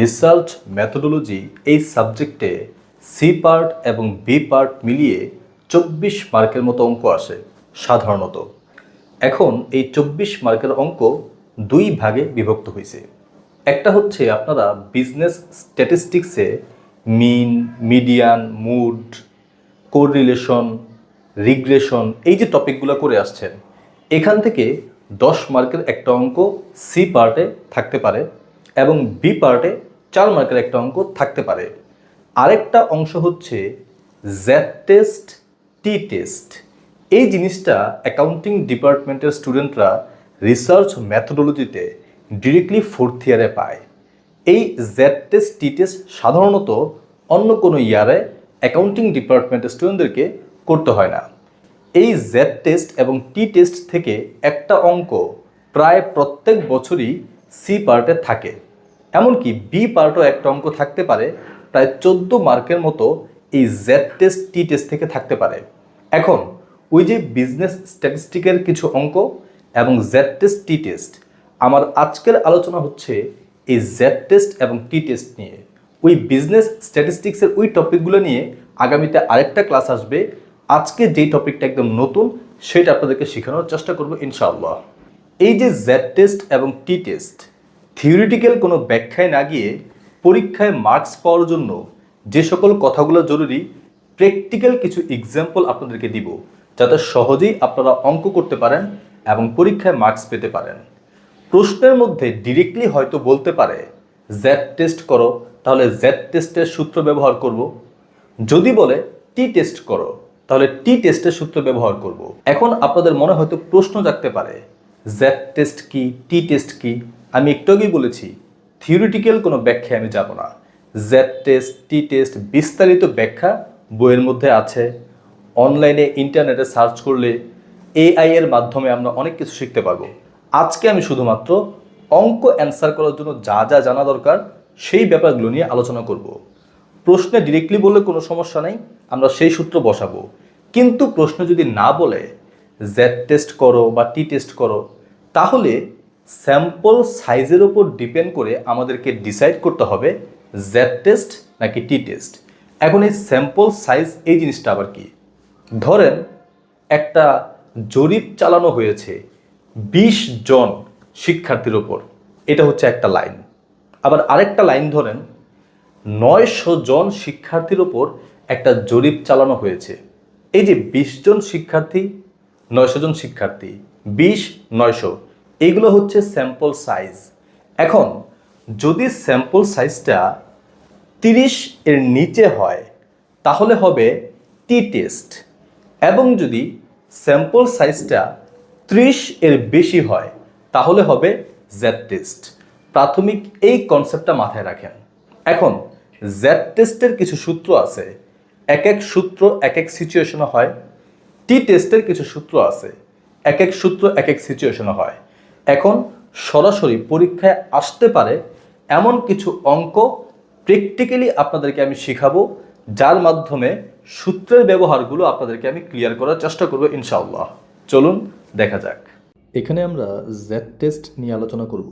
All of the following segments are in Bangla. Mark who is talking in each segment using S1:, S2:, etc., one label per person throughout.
S1: রিসার্চ মেথোডোলজি এই সাবজেক্টে সি পার্ট এবং বি পার্ট মিলিয়ে 24 মার্কের মতো অঙ্ক আসে সাধারণত। এখন এই 24 মার্কের অঙ্ক দুই ভাগে বিভক্ত হয়েছে। একটা হচ্ছে আপনারা বিজনেস স্ট্যাটিস্টিক্সে মিন, মিডিয়ান, মুড, কোরিলেশন, রিগ্রেশন এই যে টপিকগুলো করে আসছেন, এখান থেকে 10 মার্কের একটা অঙ্ক সি পার্টে থাকতে পারে এবং বি পার্টে 4 মার্কের একটা অঙ্ক থাকতে পারে। আরেকটা অংশ হচ্ছে জেড টেস্ট, টি টেস্ট। এই জিনিসটা অ্যাকাউন্টিং ডিপার্টমেন্টের স্টুডেন্টরা রিসার্চ মেথোডোলজিতে ডিরেক্টলি 4th ইয়ারে পায়। এই জেড টেস্ট, টি টেস্ট সাধারণত অন্য কোনো ইয়ারে অ্যাকাউন্টিং ডিপার্টমেন্টের স্টুডেন্টদেরকে করতে হয় না। এই জেড টেস্ট এবং টি টেস্ট থেকে একটা অঙ্ক প্রায় প্রত্যেক বছরই সি পার্টে থাকে। এমনকি বি পার্টও একটা অঙ্ক থাকতে পারে, প্রায় 14 মার্কের মতো এই জেড টেস্ট, টি টেস্ট থেকে থাকতে পারে। এখন ওই যে বিজনেস স্ট্যাটিস্টিকের কিছু অঙ্ক এবং জেড টেস্ট, টি টেস্ট, আমার আজকের আলোচনা হচ্ছে এই জেড টেস্ট এবং টি টেস্ট নিয়ে। ওই বিজনেস স্ট্যাটিস্টিক্সের ওই টপিকগুলো নিয়ে আগামীতে আরেকটা ক্লাস আসবে। আজকে যেই টপিকটা একদম নতুন সেটা আপনাদেরকে শেখানোর চেষ্টা করবো ইনশাআল্লাহ। এই যে জেড টেস্ট এবং টি টেস্ট, থিওরিটিক্যাল কোনো ব্যাখ্যায় না গিয়ে পরীক্ষায় মার্কস পাওয়ার জন্য যে সকল কথাগুলো জরুরি, প্র্যাকটিক্যাল কিছু এক্সাম্পল আপনাদেরকে দিব, যাতে সহজেই আপনারা অঙ্ক করতে পারেন এবং পরীক্ষায় মার্কস পেতে পারেন। প্রশ্নের মধ্যে ডিরেক্টলি হয়তো বলতে পারে জেড টেস্ট করো, তাহলে জেড টেস্টের সূত্র ব্যবহার করব। যদি বলে টি টেস্ট করো, তাহলে টি টেস্টের সূত্র ব্যবহার করব। এখন আপনাদের মনে হয়তো প্রশ্ন জাগতে পারে, জেড টেস্ট কি, টি টেস্ট কি? আমি একটু আগেই বলেছি থিওরিটিক্যাল কোনো ব্যাখ্যায় আমি যাব না। জেড টেস্ট, টি টেস্ট বিস্তারিত ব্যাখ্যা বইয়ের মধ্যে আছে। অনলাইনে ইন্টারনেটে সার্চ করলে এআই এর মাধ্যমে আমরা অনেক কিছু শিখতে পারবো। আজকে আমি শুধুমাত্র অঙ্ক অ্যান্সার করার জন্য যা যা জানা দরকার সেই ব্যাপারগুলো নিয়ে আলোচনা করব। প্রশ্নে ডিরেক্টলি বললে কোনো সমস্যা নেই, আমরা সেই সূত্র বসাবো। কিন্তু প্রশ্ন যদি না বলে জেড টেস্ট করো বা টি টেস্ট করো, তাহলে স্যাম্পল সাইজের ওপর ডিপেন্ড করে আমাদেরকে ডিসাইড করতে হবে জেড টেস্ট নাকি টি টেস্ট। এখন এই স্যাম্পল সাইজ এই জিনিসটা আবার কি? ধরেন একটা জরিপ চালানো হয়েছে 20 জন শিক্ষার্থীর ওপর, এটা হচ্ছে একটা লাইন। আবার আরেকটা লাইন ধরেন 900 জন শিক্ষার্থীর ওপর একটা জরিপ চালানো হয়েছে। এই যে 20 জন শিক্ষার্থী, 900 জন শিক্ষার্থী, 20, 900, এইগুলো হচ্ছে স্যাম্পল সাইজ। এখন যদি স্যাম্পল সাইজটা 30 এর নিচে হয় তাহলে হবে টি টেস্ট, এবং যদি স্যাম্পল সাইজটা 30 এর বেশি হয় তাহলে হবে জেড টেস্ট। প্রাথমিক এই কনসেপ্টটা মাথায় রাখেন। এখন জেড টেস্টের কিছু সূত্র আছে, এক এক সূত্র এক এক সিচুয়েশনে হয়। টি টেস্টের কিছু সূত্র আছে, এক এক সূত্র এক এক সিচুয়েশনে হয়। এখন সরাসরি পরীক্ষায় আসতে পারে এমন কিছু অঙ্ক প্র্যাকটিক্যালি আপনাদেরকে আমি শেখাবো, যার মাধ্যমে সূত্রের ব্যবহারগুলো আপনাদেরকে আমি ক্লিয়ার করার চেষ্টা করবো ইনশাআল্লাহ। চলুন দেখা যাক। এখানে আমরা জেড টেস্ট নিয়ে আলোচনা করব।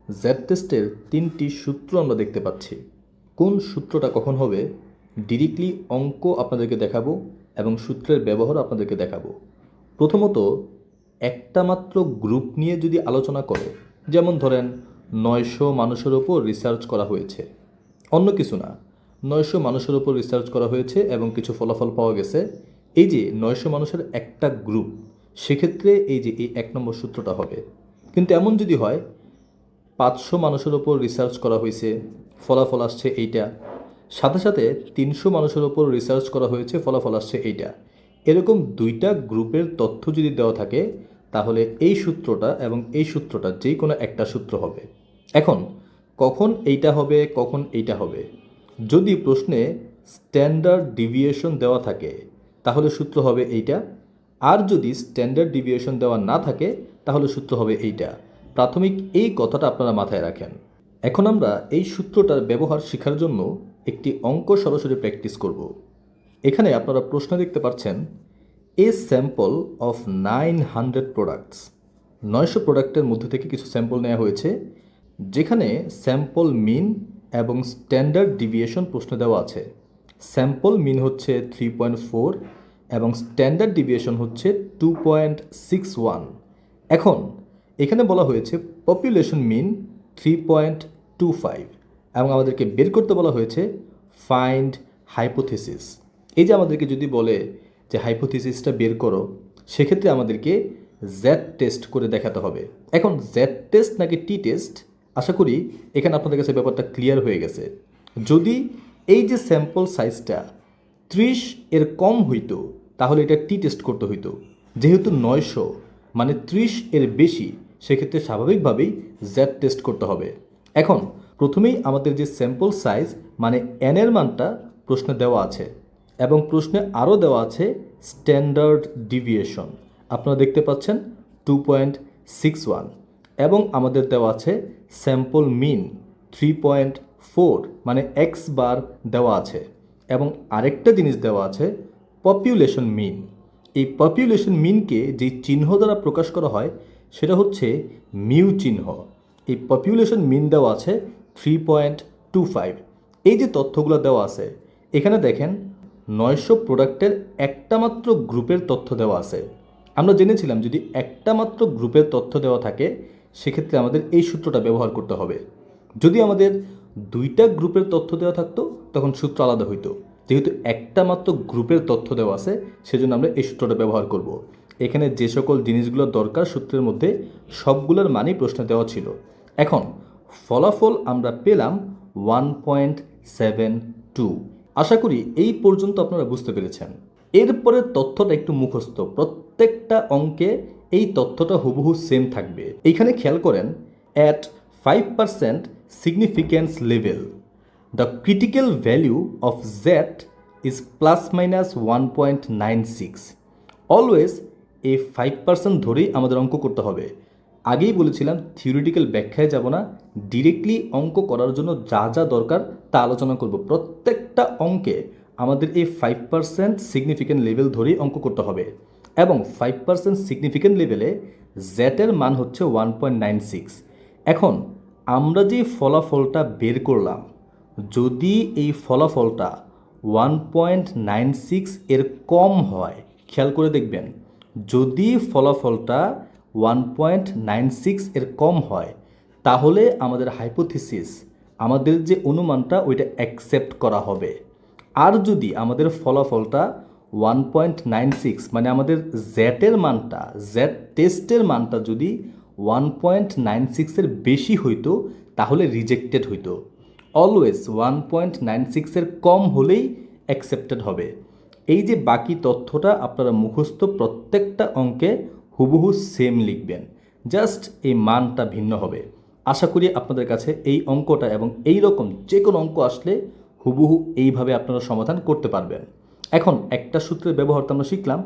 S1: জেড টেস্টের 3টি সূত্র আমরা দেখতে পাচ্ছি। কোন সূত্রটা কখন হবে ডিরেক্টলি অঙ্ক আপনাদেরকে দেখাবো এবং সূত্রের ব্যবহার আপনাদেরকে দেখাবো। প্রথমত, একটা মাত্র গ্রুপ নিয়ে যদি আলোচনা করে, যেমন ধরেন 900 মানুষের ওপর রিসার্চ করা হয়েছে, অন্য কিছু না, 900 মানুষের ওপর রিসার্চ করা হয়েছে এবং কিছু ফলাফল পাওয়া গেছে, এই যে 900 মানুষের একটা গ্রুপ, সেক্ষেত্রে এই যে এই 1 নম্বর সূত্রটা হবে। কিন্তু এমন যদি হয় 500 মানুষের ওপর রিসার্চ করা হয়েছে, ফলাফল আসছে এইটা, সাথে সাথে 300 মানুষের ওপর রিসার্চ করা হয়েছে, ফলাফল আসছে এইটা, এরকম দুইটা গ্রুপের তথ্য যদি দেওয়া থাকে তাহলে এই সূত্রটা এবং এই সূত্রটা যে কোনো একটা সূত্র হবে। এখন কখন এইটা হবে, কখন এইটা হবে? যদি প্রশ্নে স্ট্যান্ডার্ড ডিভিয়েশন দেওয়া থাকে তাহলে সূত্র হবে এইটা, আর যদি স্ট্যান্ডার্ড ডিভিয়েশন দেওয়া না থাকে তাহলে সূত্র হবে এইটা। প্রাথমিক এই কথাটা আপনারা মাথায় রাখেন। এখন আমরা এই সূত্রটার ব্যবহার শেখার জন্য একটি অঙ্ক সরাসরি প্র্যাকটিস করব। এখানে আপনারা প্রশ্ন দেখতে পাচ্ছেন, এ স্যাম্পল অফ 900 প্রোডাক্টস, 900 প্রোডাক্টের মধ্যে থেকে কিছু স্যাম্পল নেওয়া হয়েছে, যেখানে স্যাম্পল মিন এবং স্ট্যান্ডার্ড ডিভিয়েশন প্রশ্ন দেওয়া আছে। স্যাম্পল মিন হচ্ছে 3.4 এবং স্ট্যান্ডার্ড ডিভিয়েশন হচ্ছে 2.61। এখন এখানে বলা হয়েছে পপুলেশন মিন 3.25 এবং আমাদেরকে বের করতে বলা হয়েছে ফাইন্ড হাইপোথিসিস। এই যে আমাদেরকে যদি বলে যে হাইপোথিসিসটা বের করো, সেক্ষেত্রে আমাদেরকে জেড টেস্ট করে দেখাতে হবে। এখন জেড টেস্ট নাকি টি টেস্ট, আশা করি এখানে আপনাদের কাছে ব্যাপারটা ক্লিয়ার হয়ে গেছে। যদি এই যে স্যাম্পল সাইজটা 30 এর কম হইতো তাহলে এটা টি টেস্ট করতে হইতো। যেহেতু 900 মানে 30 এর বেশি, সেক্ষেত্রে স্বাভাবিকভাবেই জেড টেস্ট করতে হবে। এখন প্রথমেই আমাদের যে স্যাম্পল সাইজ মানে এন এর মানটা প্রশ্নে দেওয়া আছে এবং প্রশ্নে আরও দেওয়া আছে স্ট্যান্ডার্ড ডিভিয়েশন, আপনারা দেখতে পাচ্ছেন 2.61 এবং আমাদের দেওয়া আছে স্যাম্পল মিন 3.4 মানে এক্স বার দেওয়া আছে এবং আরেকটা জিনিস দেওয়া আছে পপুলেশন মিন। এই পপুলেশন মিনকে যে চিহ্ন দ্বারা প্রকাশ করা হয় সেটা হচ্ছে মিউ চিহ্ন। এই পপুলেশন মিন দেওয়া আছে 3.25। এই যে তথ্যগুলো দেওয়া আছে এখানে দেখেন 900 প্রোডাক্টের একটা মাত্র গ্রুপের তথ্য দেওয়া আছে। আমরা জেনেছিলাম যদি একটা মাত্র গ্রুপের তথ্য দেওয়া থাকে সেক্ষেত্রে আমাদের এই সূত্রটা ব্যবহার করতে হবে। যদি আমাদের দুইটা গ্রুপের তথ্য দেওয়া থাকতো তখন সূত্র আলাদা হইতো। যেহেতু একটা মাত্র গ্রুপের তথ্য দেওয়া আছে সেজন্য আমরা এই সূত্রটা ব্যবহার করব। এখানে যে সকল জিনিসগুলো দরকার সূত্রের মধ্যে সবগুলোর মানই প্রশ্নে দেওয়া ছিল। এখন ফলাফল আমরা পেলাম 1.72। আশা করি এই পর্যন্ত আপনারা বুঝতে পেরেছেন। এরপরে তথ্যটা একটু মুখস্থ, প্রত্যেকটা অঙ্কে এই তথ্যটা হুবহু সেম থাকবে। এইখানে খেয়াল করেন, at 5% significance level the critical value of Z is plus minus 1.96। Always এই 5% ধরেই আমাদের অঙ্ক করতে হবে। আগেই বলেছিলাম থিওরিটিক্যাল ব্যাখ্যায় যাব না, ডিরেক্টলি অঙ্ক করার জন্য যা যা দরকার তা আলোচনা করব। প্রত্যেকটা অঙ্কে আমাদের এই 5% সিগনিফিক্যান্ট লেভেল ধরেই অঙ্ক করতে হবে এবং 5% সিগনিফিক্যান্ট লেভেলে জেটের মান হচ্ছে 1.96। এখন আমরা যে ফলাফলটা বের করলাম, যদি এই ফলাফলটা 1.96 এর কম হয়, খেয়াল করে দেখবেন, যদি ফলাফলটা 1.96 এর কম হয় তাহলে আমাদের হাইপোথিসিস, আমাদের যে অনুমানটা ওইটা অ্যাকসেপ্ট করা হবে। আর যদি আমাদের ফলাফলটা 1.96 মানে আমাদের জেটের মানটা, জেড টেস্টের মানটা যদি 1.96 এর বেশি হইতো তাহলে রিজেক্টেড হইতো। অলওয়েজ 1.96 এর কম হলেই অ্যাকসেপ্টেড হবে। এই যে বাকি তথ্যটা আপনারা মুখস্থ প্রত্যেকটা অঙ্কে হুবহু সেম লিখবেন, জাস্ট এই মানটা ভিন্ন হবে। আশা করি আপনাদের কাছে এই অঙ্কটা এবং এই রকম যে কোনো অঙ্ক আসলে হুবহু এইভাবে আপনারা সমাধান করতে পারবেন। এখন একটা সূত্রের ব্যবহার তো আমরা শিখলাম,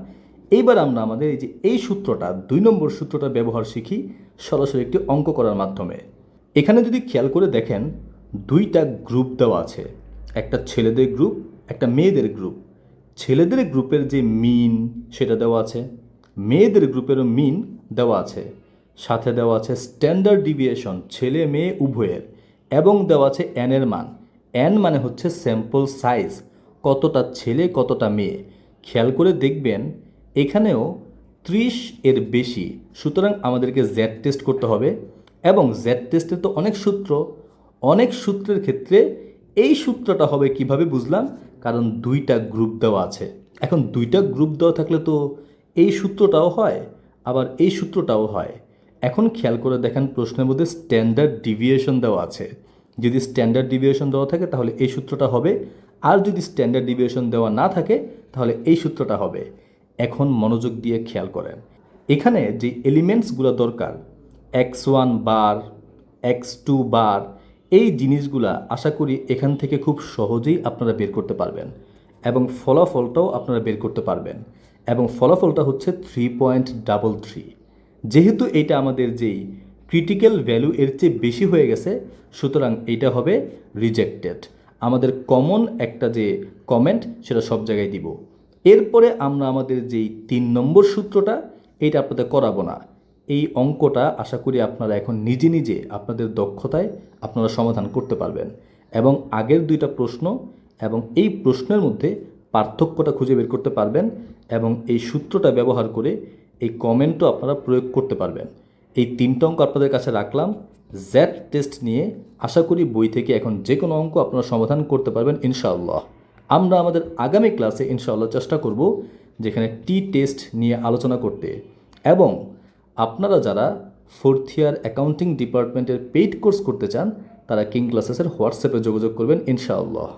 S1: এইবার আমরা আমাদের এই যে এই সূত্রটা 2 নম্বর সূত্রটা ব্যবহার শিখি সরাসরি একটি অঙ্ক করার মাধ্যমে। এখানে যদি খেয়াল করে দেখেন, দুইটা গ্রুপ দেওয়া আছে, একটা ছেলেদের গ্রুপ, একটা মেয়েদের গ্রুপ। ছেলেদের গ্রুপের যে মিন সেটা দেওয়া আছে, মেয়েদের গ্রুপেরও মিন দেওয়া আছে, সাথে দেওয়া আছে স্ট্যান্ডার্ড ডিভিয়েশন ছেলে মেয়ে উভয়ের এবং দেওয়া আছে এন এর মান। এন মানে হচ্ছে স্যাম্পল সাইজ, কতটা ছেলে কতটা মেয়ে। খেয়াল করে দেখবেন এখানেও 30 এর বেশি, সুতরাং আমাদেরকে জেড টেস্ট করতে হবে এবং জেড টেস্টের তো অনেক সূত্র, অনেক সূত্রের ক্ষেত্রে এই সূত্রটা হবে কিভাবে বুঝলাম, কারণ দুইটা গ্রুপ দেওয়া আছে। এখন দুইটা গ্রুপ দেওয়া থাকলে তো এই সূত্রটাও হয় আবার এই সূত্রটাও হয়। এখন খেয়াল করে দেখেন প্রশ্নের মধ্যে স্ট্যান্ডার্ড ডিভিয়েশন দেওয়া আছে। যদি স্ট্যান্ডার্ড ডিভিয়েশন দেওয়া থাকে তাহলে এই সূত্রটা হবে, আর যদি স্ট্যান্ডার্ড ডিভিয়েশন দেওয়া না থাকে তাহলে এই সূত্রটা হবে। এখন মনোযোগ দিয়ে খেয়াল করেন, এখানে যে এলিমেন্টসগুলো দরকার, x1 বার, x2 বার, এই জিনিসগুলা আশা করি এখান থেকে খুব সহজেই আপনারা বের করতে পারবেন এবং ফলাফলটাও আপনারা বের করতে পারবেন এবং ফলাফলটা হচ্ছে 3.33। যেহেতু এটা আমাদের যেই ক্রিটিক্যাল ভ্যালু এর চেয়ে বেশি হয়ে গেছে, সুতরাং এইটা হবে রিজেক্টেড। আমাদের কমন একটা যে কমেন্ট সেটা সব জায়গায় দিব। এরপরে আমরা আমাদের যেই 3 নম্বর সূত্রটা, এইটা আপনাদের করাবো না। এই অঙ্কটা আশা করি আপনারা এখন নিজে নিজে আপনাদের দক্ষতায় আপনারা সমাধান করতে পারবেন এবং আগের দুইটা প্রশ্ন এবং এই প্রশ্নের মধ্যে পার্থক্যটা খুঁজে বের করতে পারবেন এবং এই সূত্রটা ব্যবহার করে এই কমেন্টও আপনারা প্রয়োগ করতে পারবেন। এই 3টা অঙ্ক আপনাদের কাছে রাখলাম। জ্যাট টেস্ট নিয়ে আশা করি বই থেকে এখন যে কোনো অঙ্ক আপনারা সমাধান করতে পারবেন ইনশাআল্লাহ। আমরা আমাদের আগামী ক্লাসে ইনশাআল্লাহ চেষ্টা করব যেখানে টি টেস্ট নিয়ে আলোচনা করতে। এবং আপনারা যারা 4th ইয়ার অ্যাকাউন্টিং ডিপার্টমেন্টের পেইড কোর্স করতে চান তারা কিং ক্লাসেসের হোয়াটসঅ্যাপে যোগাযোগ করবেন ইনশাআল্লাহ।